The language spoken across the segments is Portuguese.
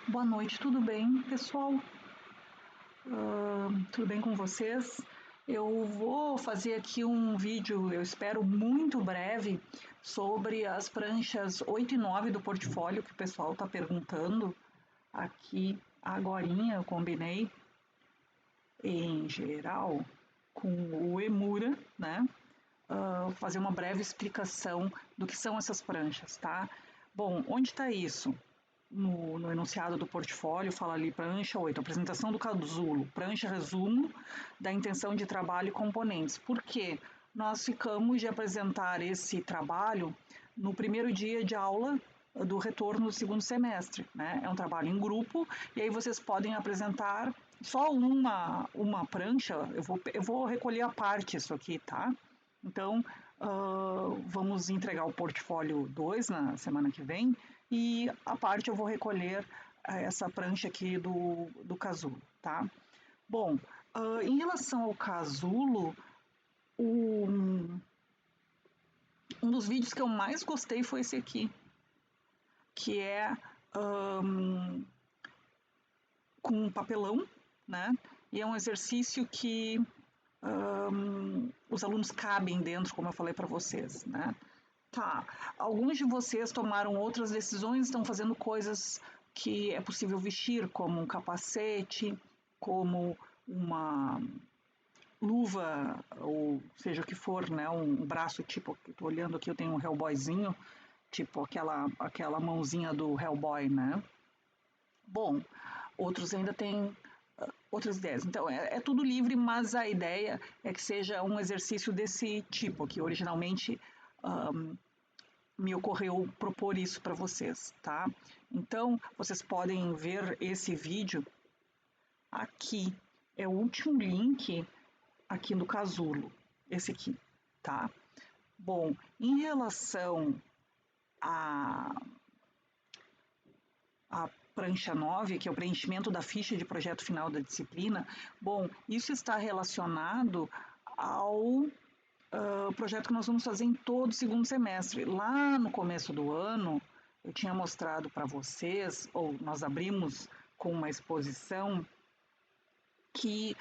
Boa noite, tudo bem, pessoal? Tudo bem com vocês? Eu vou fazer aqui um vídeo, eu espero muito breve, sobre as pranchas 8 e 9 do portfólio que o pessoal está perguntando aqui agorinha. Eu combinei em geral com o Emura, né? Fazer uma breve explicação do que são essas pranchas, tá? Bom, onde está isso? No enunciado do portfólio, fala ali prancha 8, apresentação do casulo, prancha resumo da intenção de trabalho e componentes. Por quê? Nós ficamos de apresentar esse trabalho no primeiro dia de aula do retorno do segundo semestre, né? É um trabalho em grupo e aí vocês podem apresentar só uma prancha. Eu vou recolher a parte isso aqui, tá? Então, vamos entregar o portfólio 2 na semana que vem e a parte eu vou recolher essa prancha aqui do casulo, tá? Bom, em relação ao casulo, um dos vídeos que eu mais gostei foi esse aqui, que é com papelão, né? E é um exercício que os alunos cabem dentro, como eu falei para vocês, né? Tá, alguns de vocês tomaram outras decisões, estão fazendo coisas que é possível vestir, como um capacete, como uma luva, ou seja o que for, né? Um braço tipo, estou olhando aqui, eu tenho um Hellboyzinho, tipo aquela mãozinha do Hellboy, né? Bom, outros ainda têm outras ideias. Então, é tudo livre, mas a ideia é que seja um exercício desse tipo, que originalmente me ocorreu propor isso para vocês, tá? Então, vocês podem ver esse vídeo aqui. É o último link aqui no casulo, esse aqui, tá? Bom, em relação à a prancha 9, que é o preenchimento da ficha de projeto final da disciplina, bom, isso está relacionado ao projeto que nós vamos fazer em todo o segundo semestre. Lá no começo do ano, eu tinha mostrado para vocês, ou nós abrimos com uma exposição que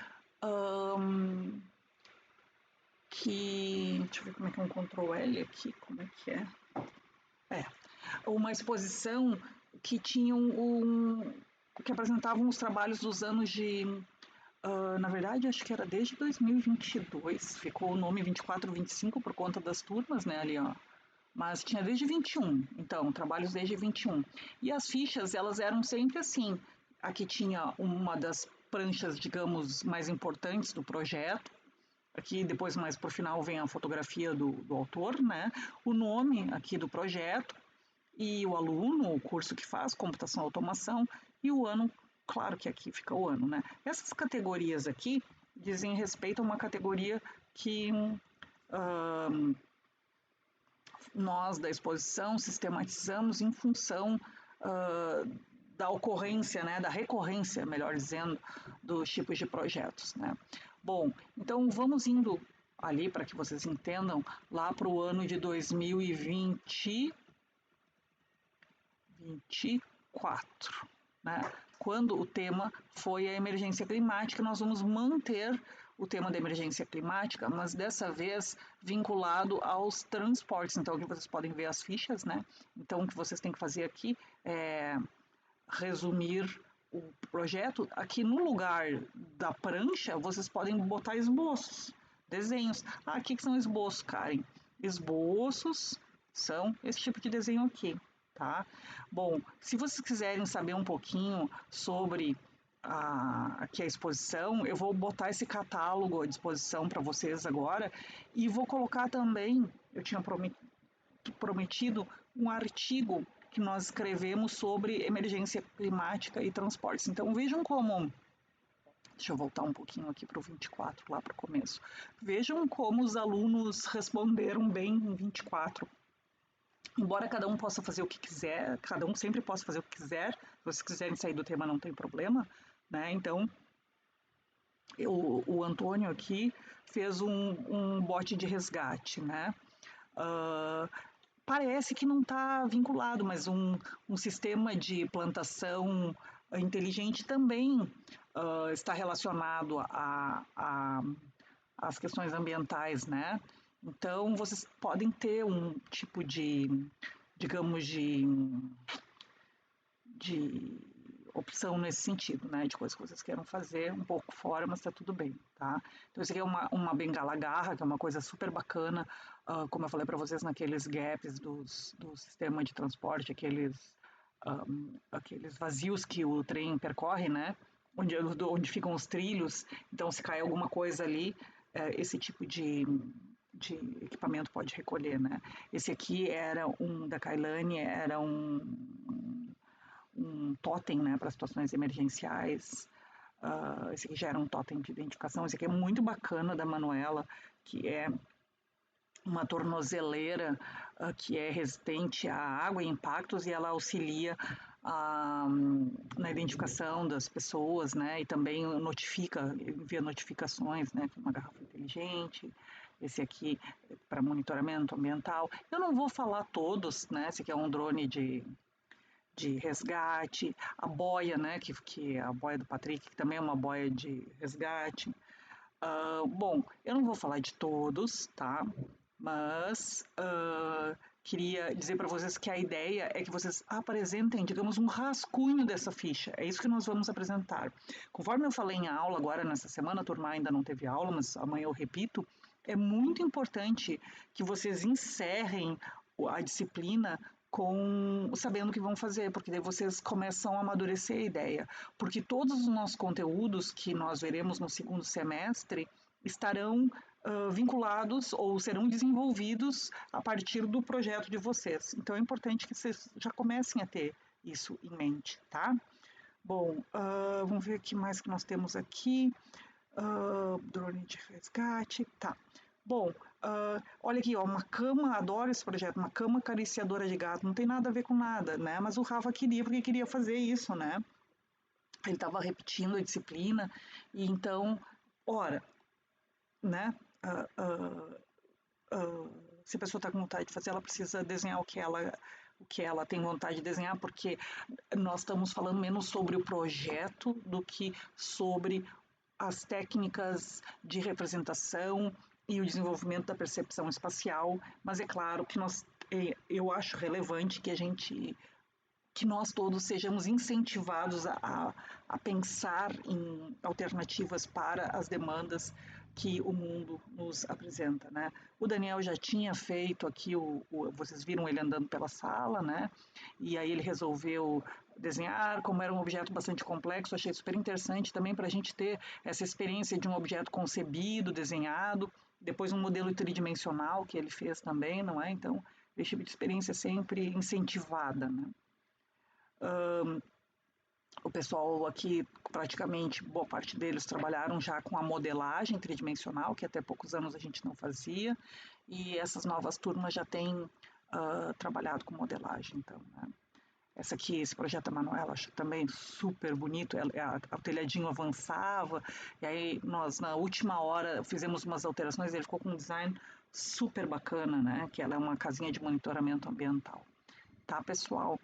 deixa eu ver como é que é um Ctrl L aqui, como é que é? É, uma exposição que tinha que apresentavam os trabalhos dos anos de, na verdade, acho que era desde 2022, ficou o nome 24, 25 por conta das turmas, né, ali, ó. Mas tinha desde 21, então, trabalhos desde 21. E as fichas, elas eram sempre assim. Aqui tinha uma das pranchas, digamos, mais importantes do projeto. Aqui, depois, mais por final, vem a fotografia do autor, né? O nome aqui do projeto e o aluno, o curso que faz, computação e automação, e o ano, claro que aqui fica o ano, né? Essas categorias aqui dizem respeito a uma categoria que nós da exposição sistematizamos em função da ocorrência, né, da recorrência, melhor dizendo, dos tipos de projetos, né. Bom, então vamos indo ali para que vocês entendam lá para o ano de 2024, né, quando o tema foi a emergência climática. Nós vamos manter o tema da emergência climática, mas dessa vez vinculado aos transportes. Então, aqui vocês podem ver as fichas, né? Então, o que vocês têm que fazer aqui é resumir o projeto. Aqui no lugar da prancha, vocês podem botar esboços, desenhos. Ah, o que são esboços, Karen? Esboços são esse tipo de desenho aqui, tá? Bom, se vocês quiserem saber um pouquinho sobre aqui a exposição, eu vou botar esse catálogo à disposição para vocês agora e vou colocar também, eu tinha prometido um artigo que nós escrevemos sobre emergência climática e transportes. Então vejam como, deixa eu voltar um pouquinho aqui para o 24, lá para o começo. Vejam como os alunos responderam bem em 24. Embora cada um possa fazer o que quiser, cada um sempre possa fazer o que quiser, se vocês quiserem sair do tema não tem problema, né? Então, o Antônio aqui fez um bote de resgate, né? Parece que não está vinculado, mas um sistema de plantação inteligente também está relacionado às questões ambientais, né? Então, vocês podem ter um tipo de, digamos, de opção nesse sentido, né? De coisas que vocês queiram fazer um pouco fora, mas tá tudo bem, tá? Então, isso aqui é uma bengala garra, que é uma coisa super bacana, como eu falei para vocês, naqueles gaps do sistema de transporte, aqueles vazios que o trem percorre, né? Onde ficam os trilhos, então se cai alguma coisa ali, esse tipo de equipamento pode recolher, né? Esse aqui era da Kailane, era um totem, né, para situações emergenciais. Esse aqui já era um totem de identificação. Esse aqui é muito bacana da Manuela, que é uma tornozeleira que é resistente à água e impactos, e ela auxilia na identificação das pessoas, né, e também envia notificações, né, uma garrafa inteligente. Esse aqui para monitoramento ambiental. Eu não vou falar todos, né, esse aqui é um drone de resgate, a boia, né, que é a boia do Patrick, que também é uma boia de resgate. Bom, eu não vou falar de todos, tá? Mas queria dizer para vocês que a ideia é que vocês apresentem, digamos, um rascunho dessa ficha. É isso que nós vamos apresentar. Conforme eu falei em aula agora nessa semana, a turma ainda não teve aula, mas amanhã eu repito, é muito importante que vocês encerrem a disciplina sabendo o que vão fazer, porque daí vocês começam a amadurecer a ideia. Porque todos os nossos conteúdos que nós veremos no segundo semestre estarão vinculados ou serão desenvolvidos a partir do projeto de vocês. Então é importante que vocês já comecem a ter isso em mente, tá? Bom, vamos ver o que mais que nós temos aqui. Drone de resgate, tá. Bom, olha aqui, ó, uma cama, adoro esse projeto, uma cama acariciadora de gato, não tem nada a ver com nada, né? Mas o Rafa queria, porque queria fazer isso, né? Ele estava repetindo a disciplina, e então, ora, né? Se a pessoa está com vontade de fazer, ela precisa desenhar o que ela tem vontade de desenhar, porque nós estamos falando menos sobre o projeto do que sobre as técnicas de representação e o desenvolvimento da percepção espacial, mas é claro que eu acho relevante que nós todos sejamos incentivados a pensar em alternativas para as demandas que o mundo nos apresenta, né? O Daniel já tinha feito aqui, vocês viram ele andando pela sala, né? E aí ele resolveu desenhar, como era um objeto bastante complexo, achei super interessante também para a gente ter essa experiência de um objeto concebido, desenhado, depois um modelo tridimensional que ele fez também, não é? Então, esse tipo de experiência é sempre incentivada, né? O pessoal aqui, praticamente, boa parte deles trabalharam já com a modelagem tridimensional, que até poucos anos a gente não fazia, e essas novas turmas já têm trabalhado com modelagem, então, né? Esse projeto da Manuela, acho também super bonito, o telhadinho avançava, e aí nós, na última hora, fizemos umas alterações, ele ficou com um design super bacana, né, que ela é uma casinha de monitoramento ambiental. Tá, pessoal?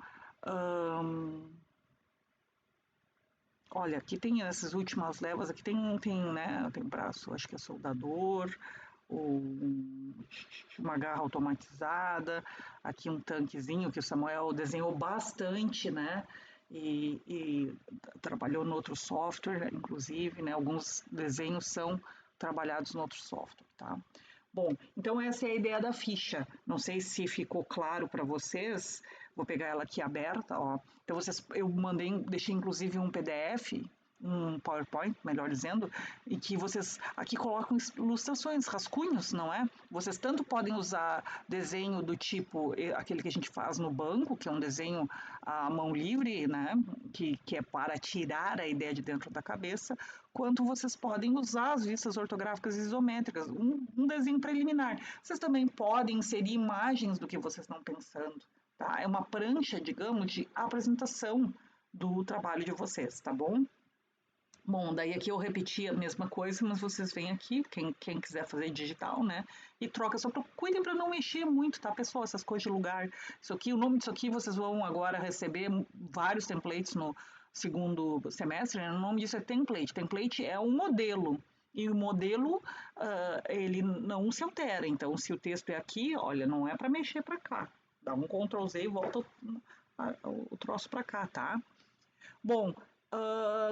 Olha, aqui tem essas últimas levas, aqui né, tem braço, acho que é soldador, uma garra automatizada, aqui um tanquezinho que o Samuel desenhou bastante, né, e trabalhou no outro software, inclusive, né, alguns desenhos são trabalhados no outro software, tá? Bom, então essa é a ideia da ficha. Não sei se ficou claro para vocês. Vou pegar ela aqui aberta, ó. Então eu deixei inclusive um PDF, um PowerPoint, melhor dizendo, e que vocês aqui colocam ilustrações, rascunhos, não é? Vocês tanto podem usar desenho do tipo aquele que a gente faz no banco, que é um desenho à mão livre, né? Que é para tirar a ideia de dentro da cabeça, quanto vocês podem usar as vistas ortográficas isométricas, um desenho preliminar. Vocês também podem inserir imagens do que vocês estão pensando, tá? É uma prancha, digamos, de apresentação do trabalho de vocês, tá bom? Bom, daí aqui eu repeti a mesma coisa, mas vocês vêm aqui, quem quiser fazer digital, né? E troca, só cuidem para não mexer muito, tá, pessoal? Essas coisas de lugar. Isso aqui, o nome disso aqui, vocês vão agora receber vários templates no segundo semestre, né? O nome disso é template. Template é um modelo. E o modelo, ele não se altera. Então, se o texto é aqui, olha, não é para mexer para cá. Dá um Ctrl Z e volta o troço para cá, tá? Bom,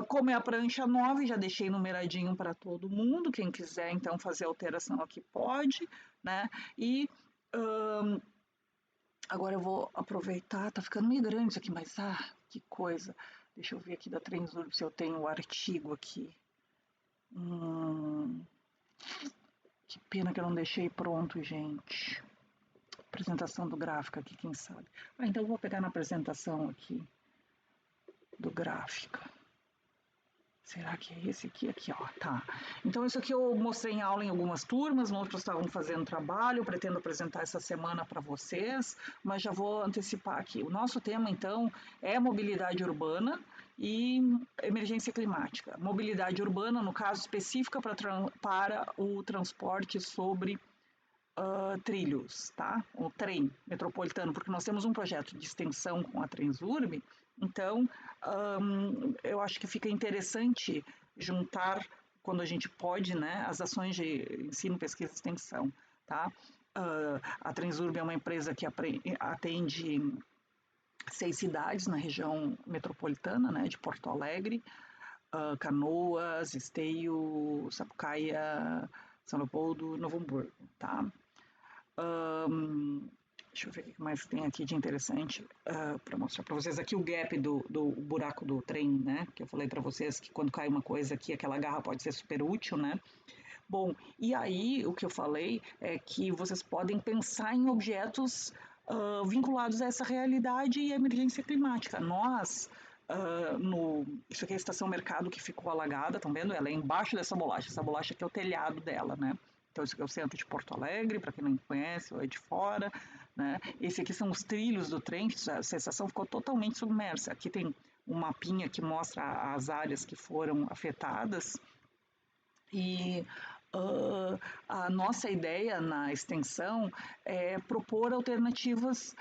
como é a prancha 9, já deixei numeradinho para todo mundo. Quem quiser, então, fazer alteração aqui pode, né? E agora eu vou aproveitar, tá ficando meio grande isso aqui, mas que coisa. Deixa eu ver aqui da Transurb se eu tenho o artigo aqui. Que pena que eu não deixei pronto, gente. Apresentação do gráfico aqui, quem sabe. Então eu vou pegar na apresentação aqui do gráfico. Será que é esse aqui? Aqui, ó, tá. Então, isso aqui eu mostrei em aula em algumas turmas, outros estavam fazendo trabalho, eu pretendo apresentar essa semana para vocês, mas já vou antecipar aqui. O nosso tema, então, é mobilidade urbana e emergência climática. Mobilidade urbana, no caso, específica para o transporte sobre trilhos, tá? O trem metropolitano, porque nós temos um projeto de extensão com a Transurb, então eu acho que fica interessante juntar, quando a gente pode, né, as ações de ensino, pesquisa e extensão, tá? A Transurb é uma empresa que atende 6 cidades na região metropolitana, né, de Porto Alegre, Canoas, Esteio, Sapucaia, São Leopoldo, Novo Hamburgo, tá? Deixa eu ver o que mais tem aqui de interessante para mostrar para vocês. Aqui o gap do buraco do trem, né? Que eu falei para vocês que quando cai uma coisa aqui, aquela garra pode ser super útil, né? Bom, e aí o que eu falei é que vocês podem pensar em objetos vinculados a essa realidade e emergência climática. Nós, isso aqui é a estação mercado que ficou alagada, estão vendo? Ela é embaixo dessa bolacha. Essa bolacha aqui é o telhado dela, né? Então, esse aqui é o centro de Porto Alegre, para quem não conhece, ou é de fora, né? Esse aqui são os trilhos do trem, a estação ficou totalmente submersa. Aqui tem um mapinha que mostra as áreas que foram afetadas e a nossa ideia na extensão é propor alternativas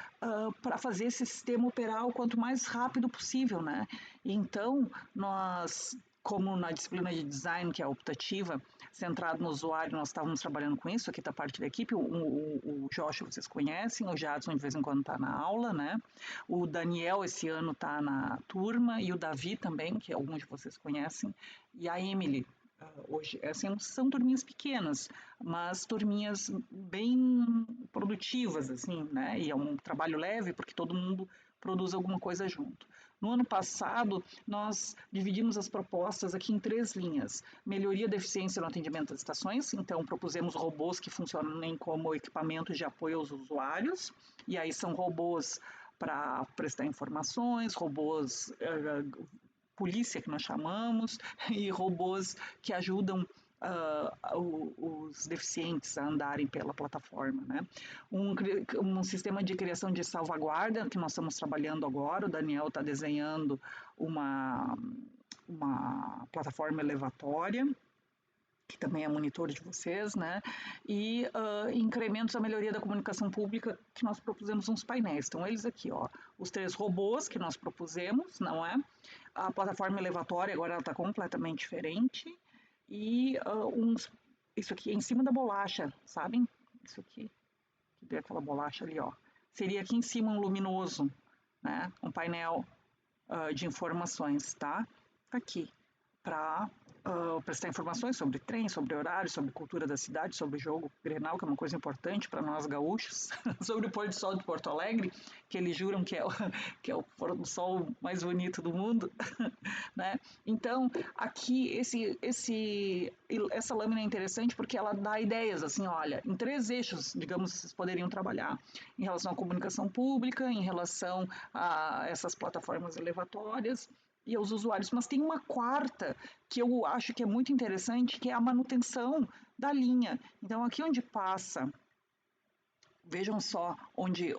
para fazer esse sistema operar o quanto mais rápido possível, né? Então, nós, como na disciplina de design, que é a optativa, centrado no usuário, nós estávamos trabalhando com isso, aqui está parte da equipe, o Josh vocês conhecem, o Jadson de vez em quando está na aula, né? O Daniel esse ano está na turma, e o Davi também, que alguns de vocês conhecem, e a Emily, hoje. Assim, são turminhas pequenas, mas turminhas bem produtivas, assim, né? E é um trabalho leve, porque todo mundo produz alguma coisa junto. No ano passado, nós dividimos as propostas aqui em 3 linhas. Melhoria da eficiência no atendimento das estações, então propusemos robôs que funcionem como equipamentos de apoio aos usuários, e aí são robôs para prestar informações, robôs polícia, que nós chamamos, e robôs que ajudam os deficientes a andarem pela plataforma, né? Um sistema de criação de salvaguarda que nós estamos trabalhando agora, o Daniel está desenhando uma plataforma elevatória, que também é monitor de vocês, né? E incrementos à melhoria da comunicação pública, que nós propusemos uns painéis. Então, eles aqui, ó, os 3 robôs que nós propusemos, não é? A plataforma elevatória agora ela está completamente diferente. E isso aqui é em cima da bolacha, sabem? Isso aqui, que vê aquela bolacha ali, ó. Seria aqui em cima um luminoso, né? Um painel de informações, tá? Aqui, para prestar informações sobre trem, sobre horário, sobre cultura da cidade, sobre o jogo Grenal, que é uma coisa importante para nós gaúchos, sobre o pôr do sol de Porto Alegre, que eles juram que é o pôr do sol mais bonito do mundo, né? Então, aqui, essa lâmina é interessante porque ela dá ideias, assim, olha, em 3 eixos, digamos, vocês poderiam trabalhar, em relação à comunicação pública, em relação a essas plataformas elevatórias, e aos usuários, mas tem uma quarta que eu acho que é muito interessante, que é a manutenção da linha. Então, aqui onde passa Vejam só onde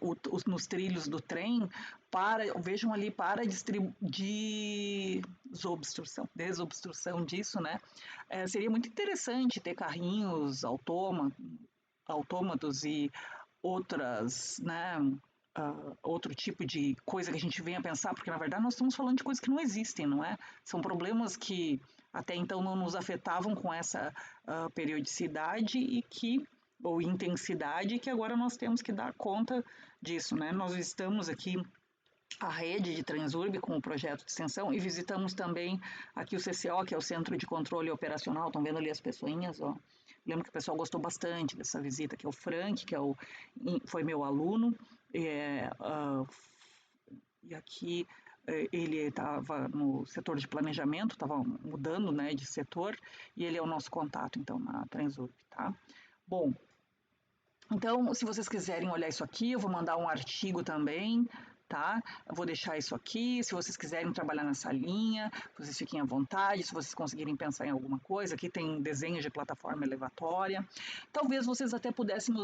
nos trilhos do trem, vejam ali para desobstrução disso, né? Seria muito interessante ter carrinhos autômatos e outras, né, outro tipo de coisa que a gente venha pensar, porque na verdade nós estamos falando de coisas que não existem, não é? São problemas que até então não nos afetavam com essa periodicidade ou intensidade, que agora nós temos que dar conta disso, né? Nós estamos aqui a rede de Transurb com o projeto de extensão e visitamos também aqui o CCO, que é o Centro de Controle Operacional. Estão vendo ali as pessoinhas, ó. Lembro que o pessoal gostou bastante dessa visita, que é o Frank, foi meu aluno, e aqui ele estava no setor de planejamento, estava mudando, né, de setor, e ele é o nosso contato, então, na Transurb, tá? Bom, então, se vocês quiserem olhar isso aqui, eu vou mandar um artigo também, tá? Eu vou deixar isso aqui. Se vocês quiserem trabalhar nessa linha, vocês fiquem à vontade. Se vocês conseguirem pensar em alguma coisa, aqui tem desenho de plataforma elevatória. Talvez vocês até pudessem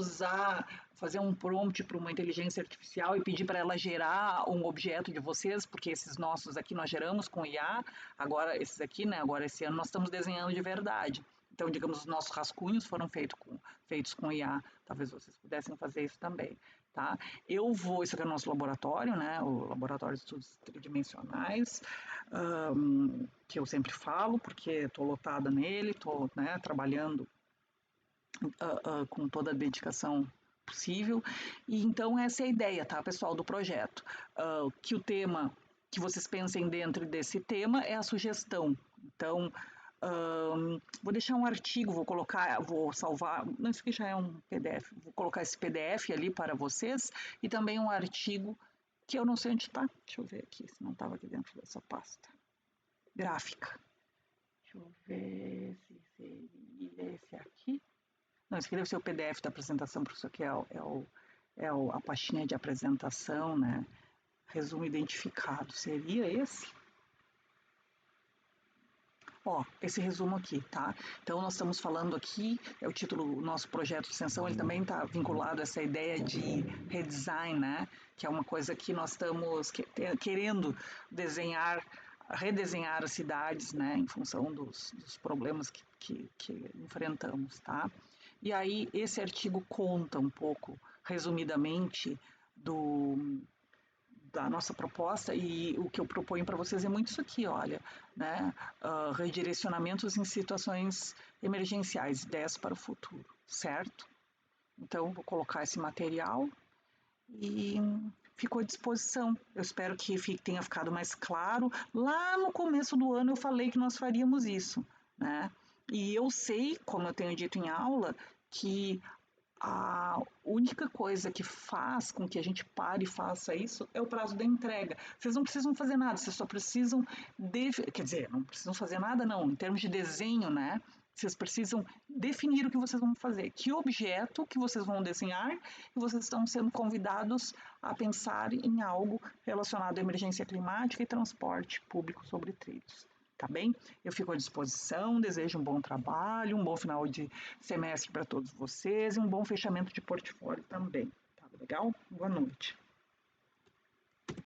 fazer um prompt para uma inteligência artificial e pedir para ela gerar um objeto de vocês, porque esses nossos aqui nós geramos com IA. Agora, esses aqui, né? Agora, esse ano, nós estamos desenhando de verdade. Então, digamos, os nossos rascunhos foram feitos com IA. Talvez vocês pudessem fazer isso também, tá? Isso aqui é o nosso laboratório, né? O Laboratório de Estudos Tridimensionais, que eu sempre falo, porque estou lotada nele, estou, né, trabalhando com toda a dedicação possível. E então essa é a ideia, tá, pessoal, do projeto. Que o tema, que vocês pensem dentro desse tema é a sugestão. Então, vou deixar um artigo, vou salvar, não, isso aqui já é um PDF, vou colocar esse PDF ali para vocês e também um artigo que eu não sei onde está, deixa eu ver aqui, se não estava aqui dentro dessa pasta, gráfica, deixa eu ver se seria esse aqui, não, esse aqui deve ser o PDF da apresentação, porque isso aqui a pastinha de apresentação, né, resumo identificado, seria esse? Ó, esse resumo aqui, tá? Então, nós estamos falando aqui, é o título do nosso projeto de extensão, ele também está vinculado a essa ideia de redesign, né? Que é uma coisa que nós estamos querendo redesenhar as cidades, né? Em função dos problemas que enfrentamos, tá? E aí, esse artigo conta um pouco, resumidamente, da nossa proposta, e o que eu proponho para vocês é muito isso aqui, olha, né? Redirecionamentos em situações emergenciais, ideias para o futuro, certo? Então, vou colocar esse material e ficou à disposição. Eu espero que tenha ficado mais claro. Lá no começo do ano eu falei que nós faríamos isso, né? E eu sei, como eu tenho dito em aula, que a única coisa que faz com que a gente pare e faça isso é o prazo da entrega. Vocês não precisam fazer nada, vocês só precisam, quer dizer, não precisam fazer nada não, em termos de desenho, né? Vocês precisam definir o que vocês vão fazer, que objeto que vocês vão desenhar, e vocês estão sendo convidados a pensar em algo relacionado à emergência climática e transporte público sobre trilhos. Tá bem? Eu fico à disposição, desejo um bom trabalho, um bom final de semestre para todos vocês e um bom fechamento de portfólio também. Tá legal? Boa noite.